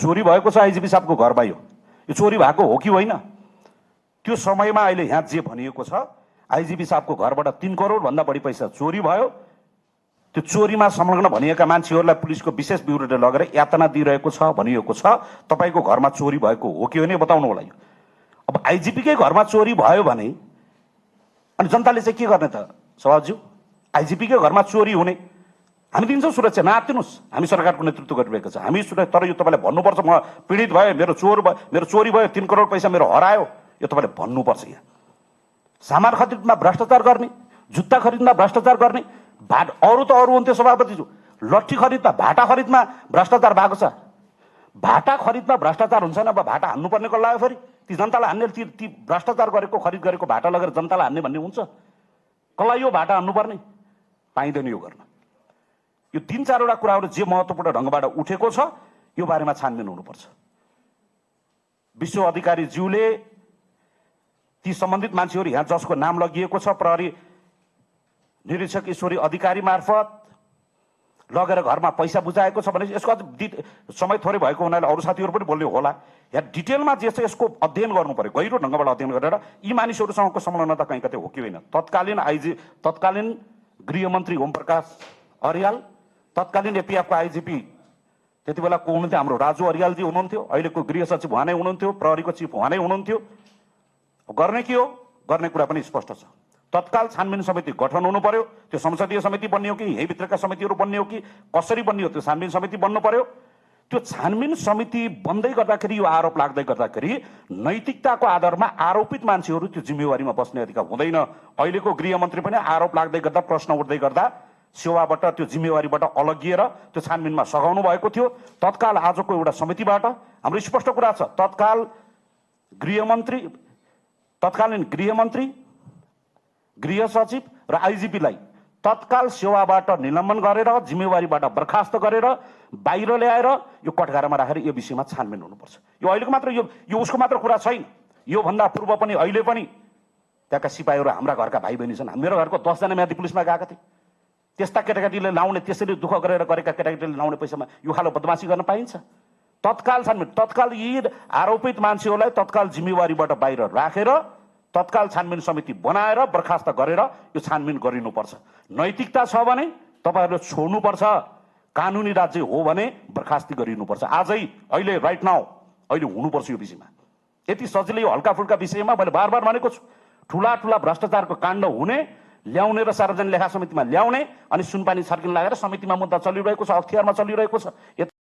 चोरी भएको छ आइजिपी साहबको घरमा यो चोरी भएको हो कि होइन त्यो समयमा अहिले यहाँ जे भनिएको छ आइजिपी साहबको घरबाट 3 करोड भन्दा बढी पैसा चोरी भयो त्यो चोरीमा संलग्न भनिएका मान्छेहरूलाई पुलिसको विशेष ब्युरोले लगेर यातना दिइरहेको छ भनिएको छ तपाईको घरमा चोरी भएको हो कि होइन बताउनु होला यो अब आइजिपी कै घरमा चोरी भयो भने अनि जनताले चाहिँ के गर्ने त सभाज्यू आइजिपी कै घरमा चोरी हुने हामी दिन्छौँ सुरक्षा नआत्तिनुस् हामी सरकारको नेतृत्व गरिरहेको छ हामी सुरक्षा तर यो तपाईले भन्नुपर्छ म पीडित भए मेरो चोरी भयो 3 करोड पैसा मेरो हरायो यो तपाईले भन्नुपर्छ यहाँ सामान खरिदमा भ्रष्टाचार गर्ने जुत्ता खरिदमा भ्रष्टाचार गर्ने अरू त अरू हुन्थ्यो सभापतिज्यू लट्ठी खरिदमा भाटा खरिदमा भ्रष्टाचार भएको छ भाटा खरिदमा भ्रष्टाचार हुन्छ न अब भाटा हान्नुपर्ने कसलाई आयो फेरि ती जनतालाई हान्ने ती भ्रष्टाचार गरेको खरिद गरेको भाटा लगेर जनतालाई हान्ने भन्ने हुन्छ कसलाई यो भाटा हान्नुपर्ने पाइँदैन यो गर्न यो 3-4 वटा कुराहरू जे महत्त्वपूर्ण ढङ्गबाट उठेको छ यो बारेमा छानबिन हुनुपर्छ विश्व अधिकारी ज्यूले ती सम्बन्धित मान्छेहरू यहाँ जसको नाम लगिएको छ प्रहरी निरीक्षक ईश्वरी अधिकारी मार्फत लगेर घरमा पैसा बुझाएको छ भने यसको समय थोरै भएको हुनाले अरू साथीहरू पनि बोल्ने होला यहाँ डिटेलमा जे छ यसको अध्ययन गर्नु पर्यो गहिरो ढङ्गबाट अध्ययन गरेर यी मानिसहरूसँगको संलग्नता कहीँ कतै हो कि होइन तत्कालीन गृहमन्त्री ओमप्रकाश अर्याल तत्कालीन एपीएफको आइजिपी त्यति बेला को हुनुहुन्थ्यो हाम्रो राजु अर्यालजी हुनुहुन्थ्यो अहिलेको गृह सचिव उहाँ नै हुनुहुन्थ्यो प्रहरीको चिफ उहाँ नै हुनुहुन्थ्यो गर्ने के हो गर्ने कुरा पनि स्पष्ट छ तत्काल छानबिन समिति गठन हुनु पर्यो त्यो संसदीय समिति बन्ने हो कि यही भित्रका समितिहरू बन्ने हो कि कसरी बन्ने हो त्यो छानबिन समिति बन्नु पर्यो त्यो छानबिन समिति बन्दै गर्दाखेरि यो आरोप लाग्दै गर्दाखेरि नैतिकताको आधारमा आरोपित मान्छेहरू त्यो जिम्मेवारीमा बस्ने अधिकार हुँदैन अहिलेको गृहमन्त्री पनि आरोप लाग्दै गर्दा प्रश्न उठ्दै गर्दा सेवाबाट त्यो जिम्मेवारीबाट अलगिएर त्यो छानबिनमा सघाउनु भएको थियो तत्काल आजको एउटा समितिबाट हाम्रो स्पष्ट कुरा छ तत्कालीन गृहमन्त्री गृह सचिव र आइजिपीलाई तत्काल सेवाबाट निलम्बन गरेर जिम्मेवारीबाट बर्खास्त गरेर बाहिर ल्याएर यो कठघारामा राखेर यो विषयमा छानबिन हुनुपर्छ यो अहिलेको मात्र यो उसको मात्र कुरा छैन यो भन्दा पूर्व पनि अहिले पनि त्यहाँका सिपाहीहरू हाम्रा घरका भाइ बहिनी छन् मेरो घरको 10 जना म्यादी पुलिसमा गएका थिए त्यस्ता केटाकेटीले लाउने त्यसरी दुःख गरेर गरेका केटाकेटीले लाउने पैसामा यो खालो बदमासी गर्न पाइन्छ तत्काल छानबिन तत्काल यी आरोपित मान्छेहरूलाई तत्काल जिम्मेवारीबाट बाहिर राखेर तत्काल छानबिन समिति बनाएर बर्खास्त गरेर यो छानबिन गरिनुपर्छ नैतिकता छ भने तपाईहरुले छोड्नुपर्छ कानुनी राज्य हो भने बर्खास्ती गरिनुपर्छ आजै अहिले राइट नाउ अहिले हुनुपर्छ यो विषयमा यति सजिलै यो हल्का फुल्का विषयमा मैले बार भनेको छु ठूला भ्रष्टाचारको काण्ड हुने ल्याउने र सार्वजनिक लेखा समितिमा ल्याउने अनि सुनपानी छर्किन लागेर समितिमा मुद्दा चलिरहेको छ अख्तियारमा चलिरहेको छ